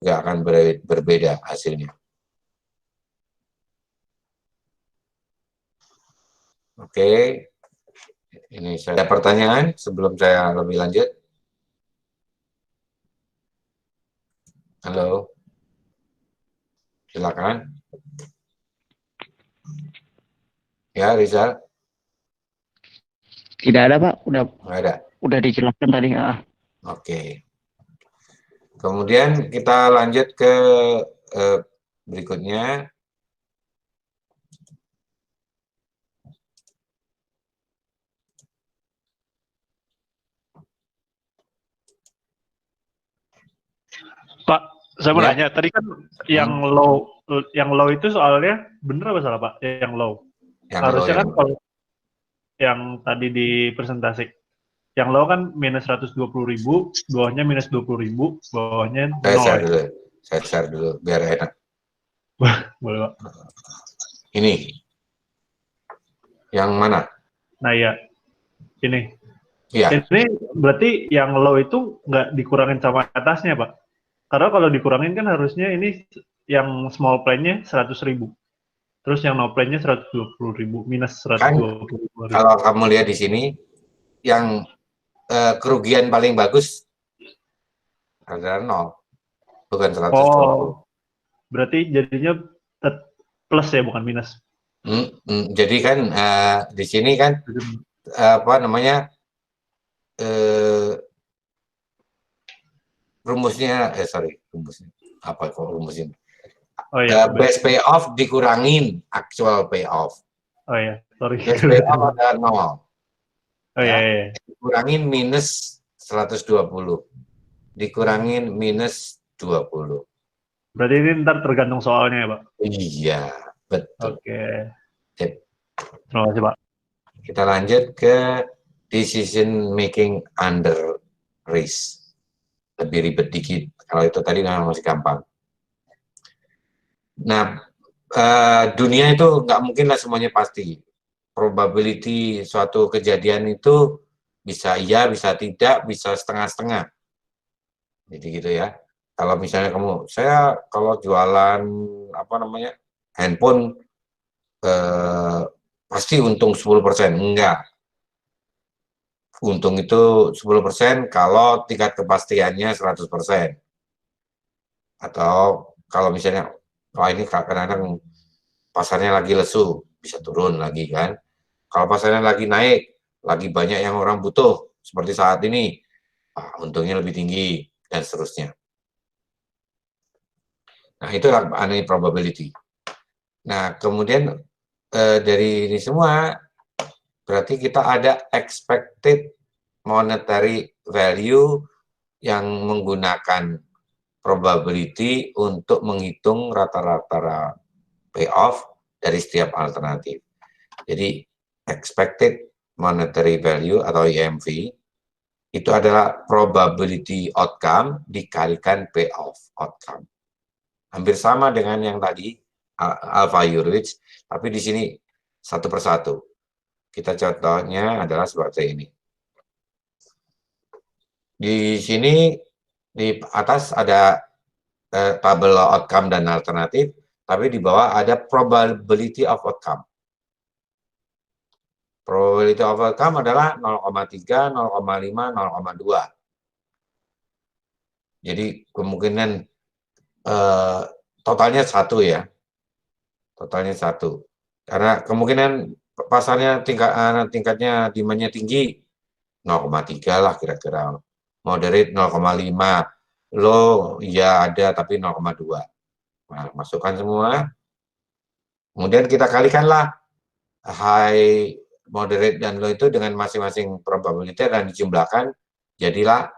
nggak akan berbeda hasilnya. Oke, ini saya ada pertanyaan sebelum saya lebih lanjut. Halo, silakan. Ya, Rizal. Tidak ada Pak, Nggak ada. udah dijelaskan tadi. Oke. Kemudian kita lanjut ke berikutnya. Pak, saya mau Ya. nanya, tadi kan yang low itu soalnya bener apa salah Pak? Yang low. Yang low Harusnya yang kan kalau yang tadi di presentasi, yang low kan minus 120.000, bawahnya minus 20.000, bawahnya saya share 0 ya. dulu. Saya share dulu biar enak. Boleh Pak. Ini. Yang mana? Nah ya, ini. Iya. Ini berarti yang low itu nggak dikurangin sama atasnya Pak? Karena kalau dikurangin kan harusnya ini yang small plan-nya 100.000. Terus yang no plan-nya 120.000, minus Kan 120.000. kalau kamu lihat di sini, yang kerugian paling bagus adalah 0, bukan 120. Oh, berarti jadinya plus ya, bukan minus. Jadi kan di sini kan apa namanya rumusnya rumusnya apa kok rumusnya Oh ya, base payoff dikurangin actual payoff. Oh ya, sorry. Base payoff adalah 0. Oh Ya. ya. Dikurangin minus 120. Dikurangin minus 20. Berarti ini ntar tergantung soalnya ya, Pak? Iya, betul. Oke. Sip. Terima kasih, Pak. Kita lanjut ke decision making under risk. Lebih ribet dikit. Kalau itu tadi masih gampang. Nah, dunia itu nggak mungkin lah semuanya pasti. Probability suatu kejadian itu bisa iya, bisa tidak, bisa setengah-setengah. Jadi gitu ya. Kalau misalnya saya kalau jualan apa namanya handphone pasti untung 10%. Enggak. Untung itu 10% kalau tingkat kepastiannya 100%. Atau kalau misalnya, wah ini kadang-kadang pasarnya lagi lesu, bisa turun lagi kan. Kalau pasarnya lagi naik, lagi banyak yang orang butuh, seperti saat ini, untungnya lebih tinggi, dan seterusnya. Nah, itu aneh probability. Nah, kemudian dari ini semua, berarti kita ada expected monetary value yang menggunakan probability untuk menghitung rata-rata payoff dari setiap alternatif. Jadi expected monetary value atau EMV itu adalah probability outcome dikalikan payoff outcome. Hampir sama dengan yang tadi alpha Hurwitz, tapi di sini satu persatu. Kita contohnya adalah seperti ini. Di sini di atas ada tabel outcome dan alternatif, tapi di bawah ada probability of outcome. Probability of outcome adalah 0,3, 0,5, 0,2. Jadi kemungkinan totalnya 1 ya. Totalnya 1. Karena kemungkinan pasarnya tingkatnya demand-nya tinggi 0,3 lah kira-kira. Moderate 0,5. Low ya ada tapi 0,2. Nah, masukkan semua. Kemudian kita kalikanlah high, moderate, dan low itu dengan masing-masing probability dan dijumlahkan, jadilah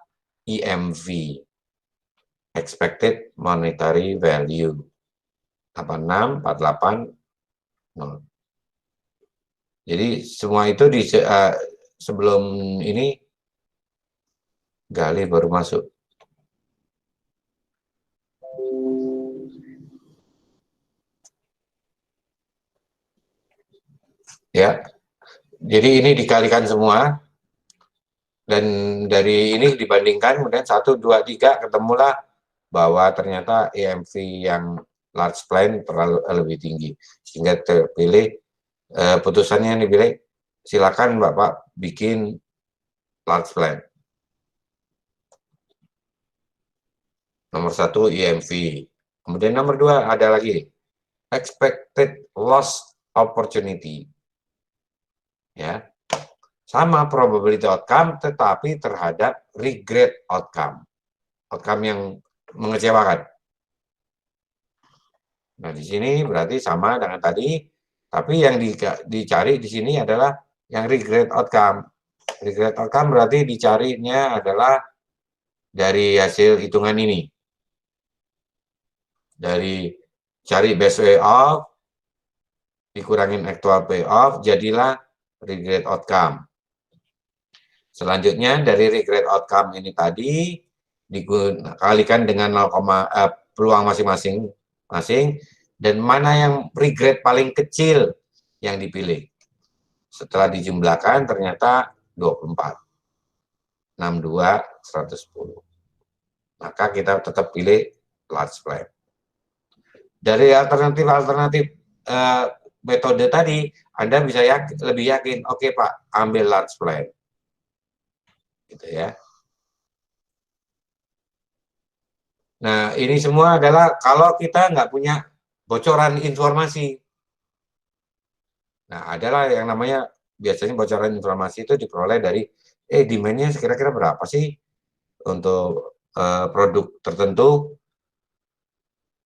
EMV, expected monetary value, 86, 48, 0. Jadi semua itu sebelum ini Gali baru masuk. Ya, jadi ini dikalikan semua, dan dari ini dibandingkan, kemudian 1, 2, 3, ketemulah bahwa ternyata EMV yang large plan terlalu lebih tinggi, sehingga terpilih putusannya yang dipilih, silakan Bapak bikin large plan. Nomor 1 EMV. Kemudian nomor 2 ada lagi expected loss opportunity. Ya. Sama probability outcome tetapi terhadap regret outcome. Outcome yang mengecewakan. Nah, di sini berarti sama dengan tadi, tapi yang dicari di sini adalah yang regret outcome. Regret outcome berarti dicarinya adalah dari hasil hitungan ini. Dari cari best way off, dikurangin actual payoff, jadilah regret outcome. Selanjutnya dari regret outcome ini tadi dikalikan dengan 0, peluang masing-masing dan mana yang regret paling kecil yang dipilih. Setelah dijumlahkan ternyata 24. 62, 110. Maka kita tetap pilih large plan. Dari alternatif metode tadi, Anda bisa lebih yakin, oke Pak, ambil large plan. Gitu ya. Nah, ini semua adalah kalau kita nggak punya bocoran informasi. Nah, adalah yang namanya, biasanya bocoran informasi itu diperoleh dari, demand-nya kira-kira berapa sih untuk produk tertentu.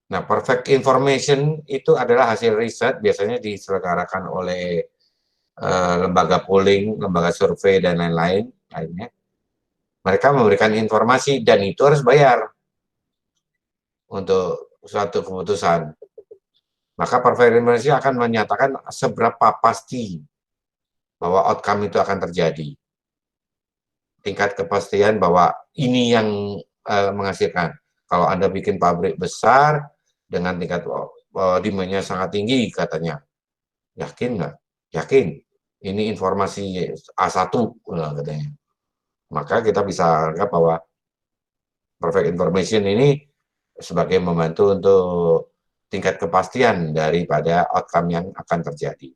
Nah, perfect information itu adalah hasil riset, biasanya diselenggarakan oleh lembaga polling, lembaga survei, dan lainnya. Mereka memberikan informasi dan itu harus bayar untuk suatu keputusan. Maka perfect information akan menyatakan seberapa pasti bahwa outcome itu akan terjadi. Tingkat kepastian bahwa ini yang menghasilkan. Kalau Anda bikin pabrik besar dengan tingkat demand-nya sangat tinggi katanya. Yakin nggak? Yakin. Ini informasi A1 katanya. Maka kita bisa anggap bahwa perfect information ini sebagai membantu untuk tingkat kepastian daripada outcome yang akan terjadi.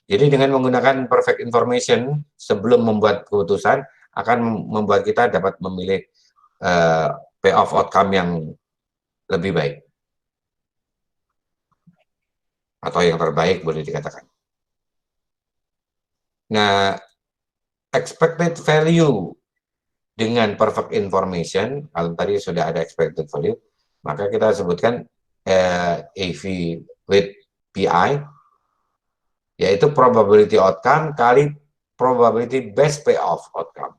Jadi dengan menggunakan perfect information sebelum membuat keputusan akan membuat kita dapat memilih payoff outcome yang lebih baik. Atau yang terbaik boleh dikatakan. Nah, expected value dengan perfect information, kalau tadi sudah ada expected value, maka kita sebutkan AV with PI, yaitu probability outcome kali probability best payoff outcome.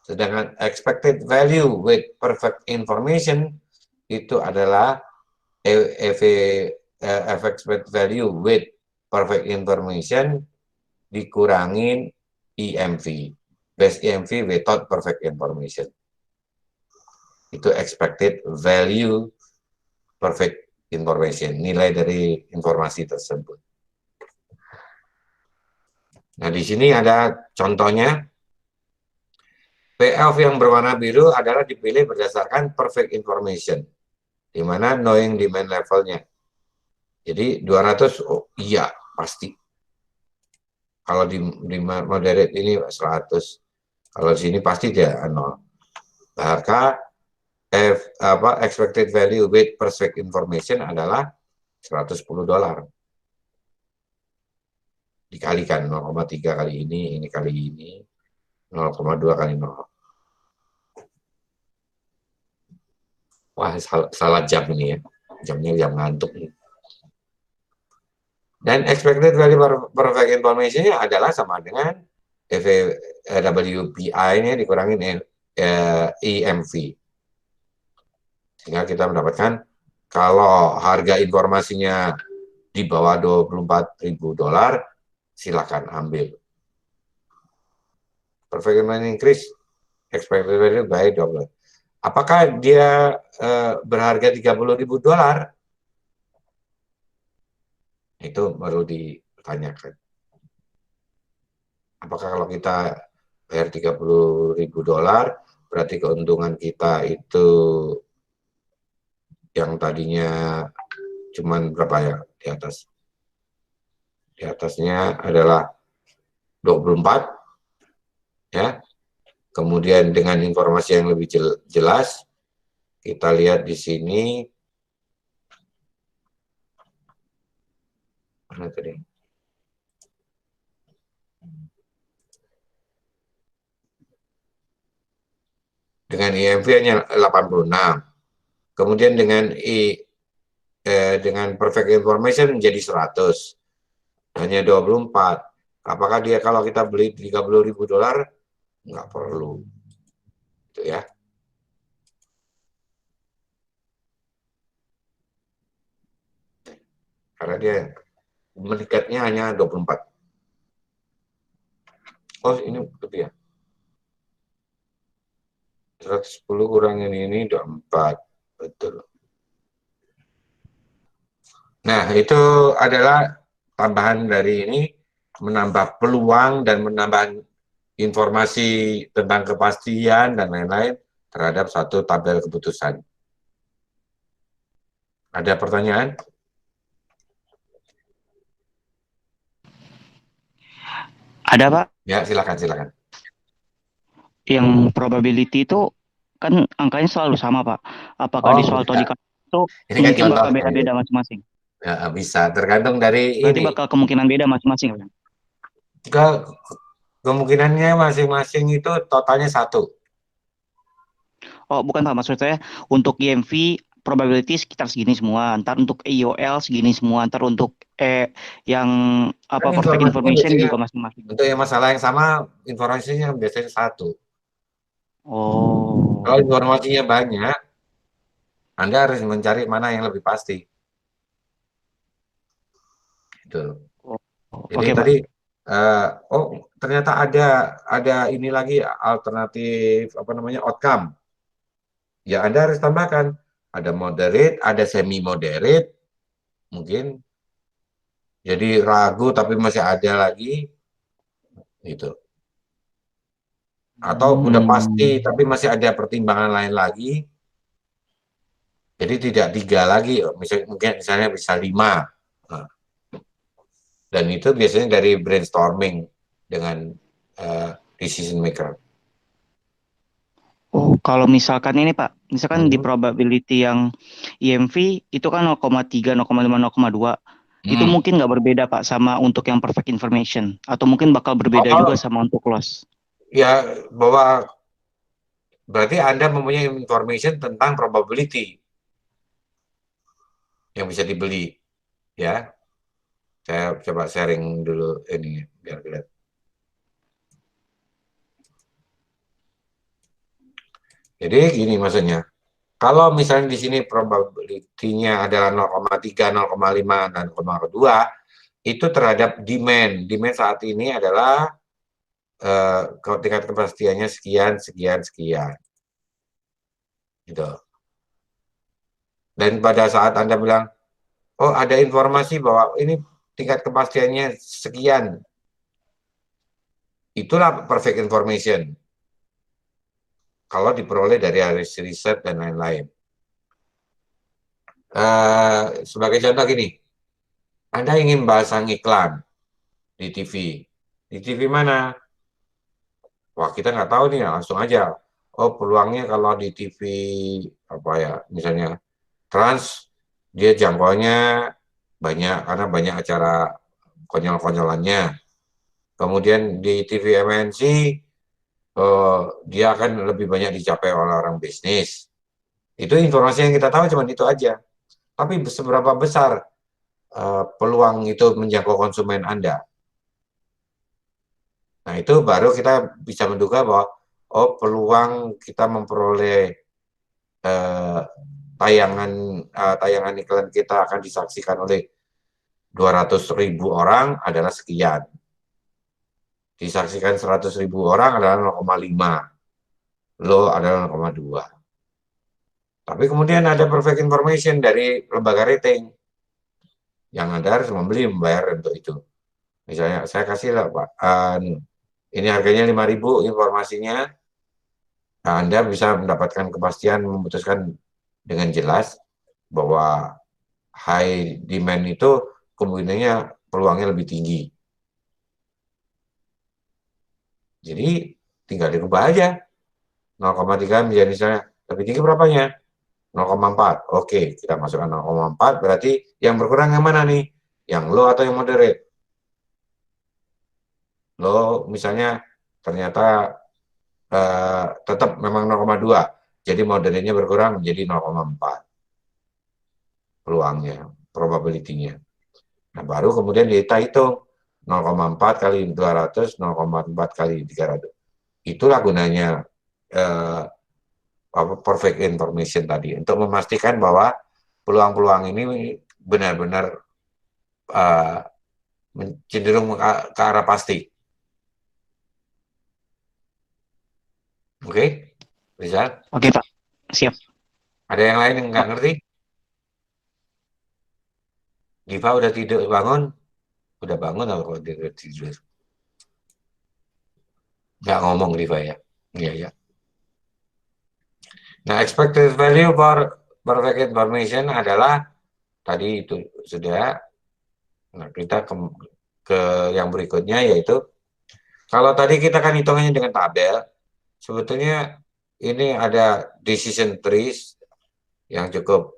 Sedangkan expected value with perfect information itu adalah expected value with perfect information dikurangin EMV. Best EMV without perfect information. Itu expected value perfect information, nilai dari informasi tersebut. Nah, di sini ada contohnya. Payoff yang berwarna biru adalah dipilih berdasarkan perfect information, di mana knowing demand levelnya. Jadi 200, oh iya, pasti. Kalau di moderate ini 100. Kalau di sini pasti dia 0. Maka expected value with perfect information adalah $110. Dikalikan 0,3 kali ini kali ini, 0,2 kali 0. Wah, salah jam ini ya. Jamnya jam ngantuk nih. Dan expected value perfect information-nya adalah sama dengan WPI-nya dikurangin EMV. Sehingga kita mendapatkan kalau harga informasinya di bawah $24.000, silakan ambil. Perfect information increase, expected value by double. Apakah dia berharga $30.000? Itu baru ditanyakan. Apakah kalau kita bayar $30.000 berarti keuntungan kita itu yang tadinya cuman berapa ya di atas? Di atasnya adalah 24 ya. Kemudian dengan informasi yang lebih jelas, kita lihat di sini mana tadi? Dengan IMV hanya 86. Kemudian dengan perfect information menjadi 100. Hanya 24. Apakah dia kalau kita beli $30.000? Nggak perlu. Itu ya. Karena dia meningkatnya hanya 24. Oh, ini lebih ya. 110 kurang ini 24. Betul. Nah, itu adalah tambahan dari ini, menambah peluang dan menambah informasi tentang kepastian dan lain-lain terhadap satu tabel keputusan. Ada pertanyaan? Ada Pak, Ya, silakan. yang probability itu kan angkanya selalu sama Pak. Apakah di Oh, soal enggak. todikan itu Ini kan mungkin contoh bakal sekali. beda-beda masing-masing? Ya, bisa tergantung dari Berarti ini. bakal kemungkinan beda masing-masing Pak? Kemungkinannya masing-masing itu totalnya 1. Oh bukan Pak, maksud saya untuk IMV probability sekitar segini semua, ntar untuk IOL segini semua, ntar untuk yang Kan perfect informasinya information biasanya juga masing-masing. untuk yang masalah yang sama, informasinya biasanya 1. Kalau Oh, informasinya banyak, Anda harus mencari mana yang lebih pasti. Gitu. oh, Jadi oke Pak. tadi, ternyata ada ini lagi alternatif apa namanya outcome. Ya Anda harus tambahkan. Ada moderate, ada semi moderate, mungkin. Jadi ragu tapi masih ada lagi, gitu. Atau udah pasti tapi masih ada pertimbangan lain lagi. Jadi tidak 3 lagi, misalnya bisa 5. Nah, dan itu biasanya dari brainstorming dengan decision maker. Oh, kalau misalkan ini Pak, misalkan di Hmm. probability yang IMV itu kan 0,3, 0,5, 0,2. Itu Hmm. mungkin nggak berbeda Pak sama untuk yang perfect information. Atau mungkin bakal berbeda juga Oh, sama untuk loss. ya bahwa berarti Anda mempunyai information tentang probability yang bisa dibeli, ya. Saya coba sharing dulu ini biar kelihatan. Jadi gini maksudnya, kalau misalnya di sini probability-nya adalah 0,3, 0,5, dan 0,2, itu terhadap demand. Demand saat ini adalah tingkat kepastiannya sekian, sekian, sekian. Gitu. Dan pada saat Anda bilang, oh ada informasi bahwa ini tingkat kepastiannya sekian, itulah perfect information. Kalau diperoleh dari riset dan lain-lain. Sebagai contoh gini, Anda ingin pasang iklan di TV. Di TV mana? Wah kita nggak tahu nih, langsung aja. Oh peluangnya kalau di TV apa ya, misalnya Trans, dia jangkauannya banyak karena banyak acara konyol-konyolannya. Kemudian di TV MNC, dia akan lebih banyak dicapai oleh orang bisnis. Itu informasi yang kita tahu cuma itu aja. Tapi seberapa besar peluang itu menjangkau konsumen Anda? Nah, itu baru kita bisa menduga bahwa oh peluang kita memperoleh eh, tayangan iklan kita akan disaksikan oleh 200.000 orang adalah sekian. Disaksikan 100.000 orang adalah 0,5. Lo adalah 0,2. Tapi kemudian ada perfect information dari lembaga rating yang Anda harus membayar untuk itu. Misalnya saya kasih lah Pak, ini harganya 5.000 informasinya, Nah, Anda bisa mendapatkan kepastian memutuskan dengan jelas bahwa high demand itu kemungkinannya peluangnya lebih tinggi. Jadi tinggal dirubah aja. 0,3 menjadi misalnya lebih tinggi berapanya? 0,4. Oke, kita masukkan 0,4, berarti yang berkurang yang mana nih? Yang low atau yang moderate? Low misalnya ternyata tetap memang 0,2. Jadi moderate-nya berkurang menjadi 0,4 peluangnya, probability-nya. Nah, baru kemudian kita hitung 0,4 kali 200, 0,4 kali 300. Itulah gunanya perfect information tadi, untuk memastikan bahwa peluang-peluang ini benar-benar cenderung ke arah pasti. Oke, Rizal? Oke, Pak. Siap. Ada yang lain yang nggak ngerti? Diva udah tidur bangun? Udah bangun atau kalau dia tidur? Nggak ngomong Diva ya? Iya, ya. Nah, expected value for perfect information adalah tadi itu sudah. Nah, kita ke yang berikutnya, yaitu kalau tadi kita kan hitungannya dengan tabel, sebetulnya ini ada decision trees yang cukup